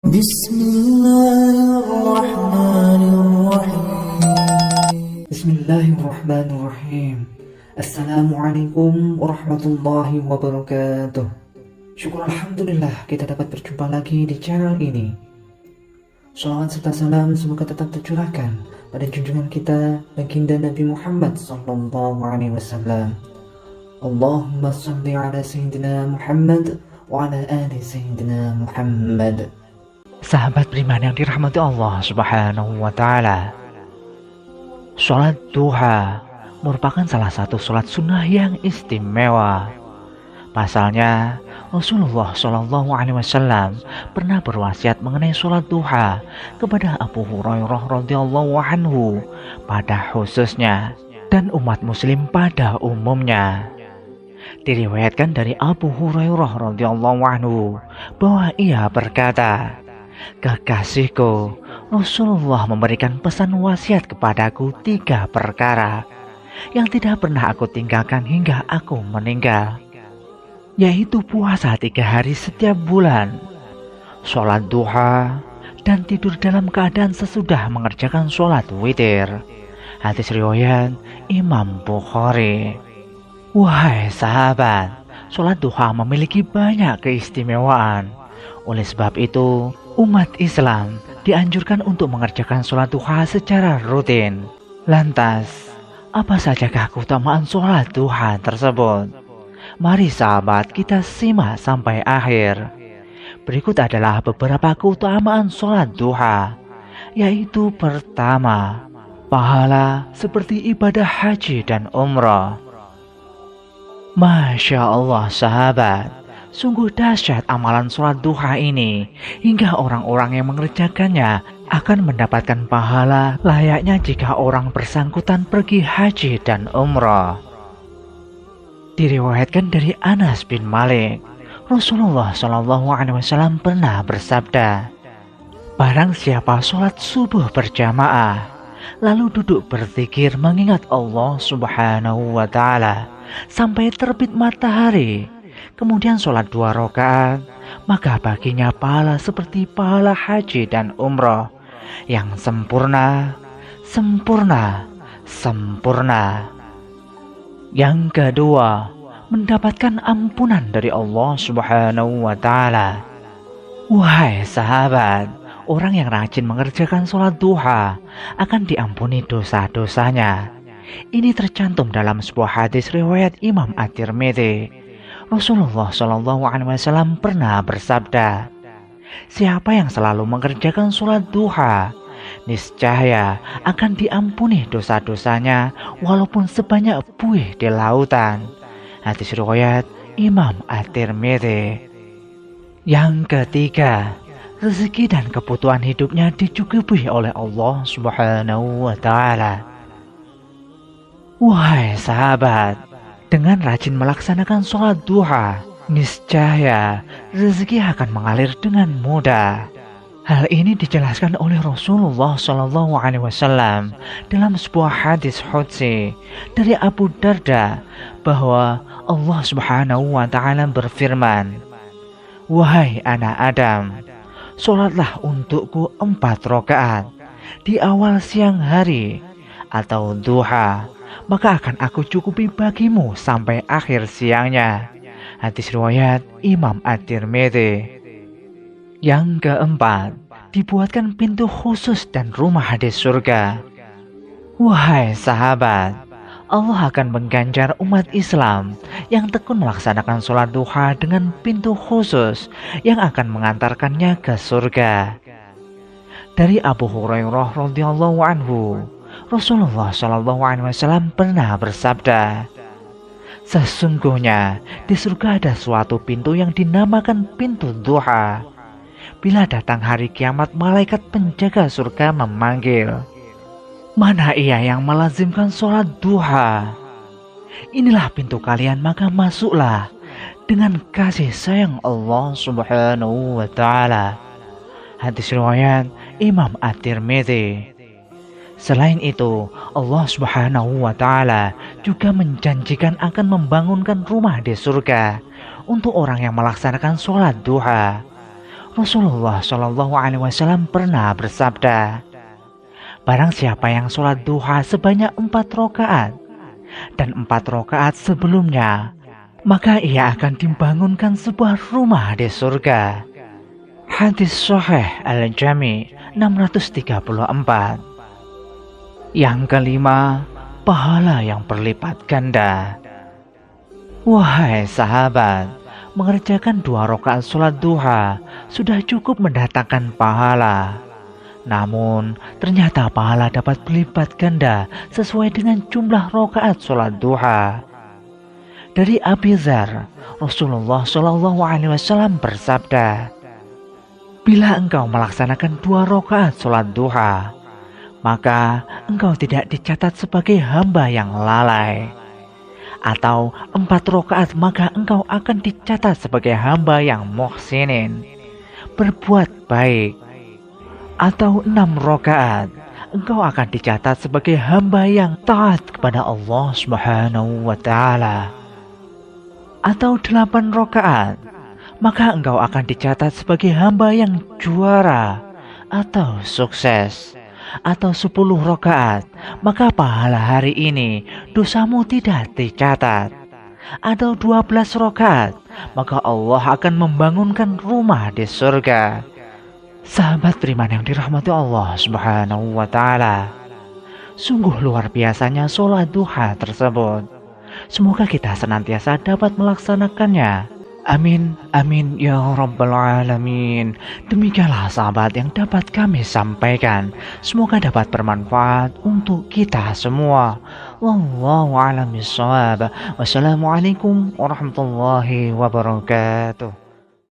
بسم الله الرحمن الرحيم بسم الله الرحمن الرحيم. Assalamualaikum warahmatullahi wabarakatuh. Syukur alhamdulillah kita dapat berjumpa lagi di channel ini. Shalawat serta salam semoga tetap tercurahkan pada junjungan kita baginda Nabi Muhammad sallallahu alaihi wasallam. Allahumma shalli ala sayyidina Muhammad wa ala ali sayyidina Muhammad. Sahabat beriman yang dirahmati Allah Subhanahu wa taala. Sholat duha merupakan salah satu sholat sunnah yang istimewa. Pasalnya, Rasulullah Shallallahu Alaihi Wasallam pernah berwasiat mengenai sholat duha kepada Abu Hurairah radhiyallahu anhu pada khususnya dan umat Muslim pada umumnya. Diriwayatkan dari Abu Hurairah radhiyallahu anhu bahwa ia berkata, "Kekasihku, Rasulullah memberikan pesan wasiat kepadaku 3 perkara yang tidak pernah aku tinggalkan hingga aku meninggal, yaitu puasa 3 hari setiap bulan, sholat duha, dan tidur dalam keadaan sesudah mengerjakan sholat witir." Hadis riwayat Imam Bukhari. Wahai sahabat, sholat duha memiliki banyak keistimewaan. Oleh sebab itu, umat Islam dianjurkan untuk mengerjakan sholat duha secara rutin. Lantas, apa sajakah keutamaan sholat duha tersebut? Mari sahabat kita simak sampai akhir. Berikut adalah beberapa keutamaan sholat duha, yaitu pertama, pahala seperti ibadah haji dan umrah. Masya Allah sahabat, sungguh dahsyat amalan sholat duha ini, hingga orang-orang yang mengerjakannya akan mendapatkan pahala layaknya jika orang bersangkutan pergi haji dan umrah. Diriwayatkan dari Anas bin Malik, Rasulullah Shallallahu Alaihi Wasallam pernah bersabda, "Barang siapa sholat subuh berjamaah, lalu duduk berzikir mengingat Allah Subhanahu wa Ta'ala sampai terbit matahari, kemudian sholat 2 rakaat, maka baginya pahala seperti pahala haji dan umrah yang sempurna, sempurna, sempurna." Yang kedua, mendapatkan ampunan dari Allah Subhanahu wa Ta'ala. Wahai sahabat, orang yang rajin mengerjakan sholat duha akan diampuni dosa-dosanya. Ini tercantum dalam sebuah hadis riwayat Imam At-Tirmidzi. Rasulullah Shallallahu Alaihi Wasallam pernah bersabda, "Siapa yang selalu mengerjakan sholat duha, niscaya akan diampuni dosa-dosanya walaupun sebanyak buih di lautan." Hadis riwayat Imam At-Tirmidzi. Yang ketiga, rezeki dan kebutuhan hidupnya dicukupi oleh Allah Subhanahu wa Ta'ala. Wahai sahabat, dengan rajin melaksanakan sholat duha, niscaya rezeki akan mengalir dengan mudah. Hal ini dijelaskan oleh Rasulullah Shallallahu Alaihi Wasallam dalam sebuah hadis qudsi dari Abu Darda bahwa Allah Subhanahu wa Ta'ala berfirman, "Wahai anak Adam, sholatlah untukku 4 rakaat di awal siang hari atau duha, maka akan aku cukupi bagimu sampai akhir siangnya." Hadis riwayat Imam At-Tirmidzi. Yang keempat, dibuatkan pintu khusus dan rumah di surga. Wahai sahabat, Allah akan mengganjar umat Islam yang tekun melaksanakan sholat duha dengan pintu khusus yang akan mengantarkannya ke surga. Dari Abu Hurairah radhiyallahu anhu, Rasulullah Shallallahu Alaihi Wasallam pernah bersabda, "Sesungguhnya di surga ada suatu pintu yang dinamakan pintu duha. Bila datang hari kiamat, malaikat penjaga surga memanggil, 'Mana ia yang melazimkan sholat duha? Inilah pintu kalian, maka masuklah dengan kasih sayang Allah Subhanahu wa Ta'ala." Hadis riwayat Imam At-Tirmidzi. Selain itu, Allah Subhanahu wa Ta'ala juga menjanjikan akan membangunkan rumah di surga untuk orang yang melaksanakan sholat duha. Rasulullah Shallallahu Alaihi Wasallam pernah bersabda, barang siapa yang sholat duha sebanyak 4 rakaat dan 4 rakaat sebelumnya, maka ia akan dibangunkan sebuah rumah di surga. Hadis Sahih Al-Jami 634. Yang kelima, pahala yang berlipat ganda. Wahai sahabat, mengerjakan 2 rakaat sholat duha sudah cukup mendatangkan pahala. Namun, ternyata pahala dapat berlipat ganda sesuai dengan jumlah rakaat sholat duha. Dari Abi Dzar, Rasulullah Shallallahu Alaihi Wasallam bersabda, bila engkau melaksanakan 2 rakaat sholat duha, maka engkau tidak dicatat sebagai hamba yang lalai. Atau 4 rakaat, maka engkau akan dicatat sebagai hamba yang muhsinin, berbuat baik. Atau 6 rakaat, engkau akan dicatat sebagai hamba yang taat kepada Allah Subhanahu wa Ta'ala. Atau 8 rakaat, maka engkau akan dicatat sebagai hamba yang juara atau sukses. Atau 10 rakaat, maka pahala hari ini dosamu tidak dicatat. Atau 12 rakaat, maka Allah akan membangunkan rumah di surga. Sahabat beriman yang dirahmati Allah Subhanahu wa Ta'ala, sungguh luar biasanya sholat duha tersebut. Semoga kita senantiasa dapat melaksanakannya. Amin, amin ya rabbal alamin. Demikianlah sahabat yang dapat kami sampaikan. Semoga dapat bermanfaat untuk kita semua. Wallahu a'lam bishawab. Wassalamualaikum warahmatullahi wabarakatuh.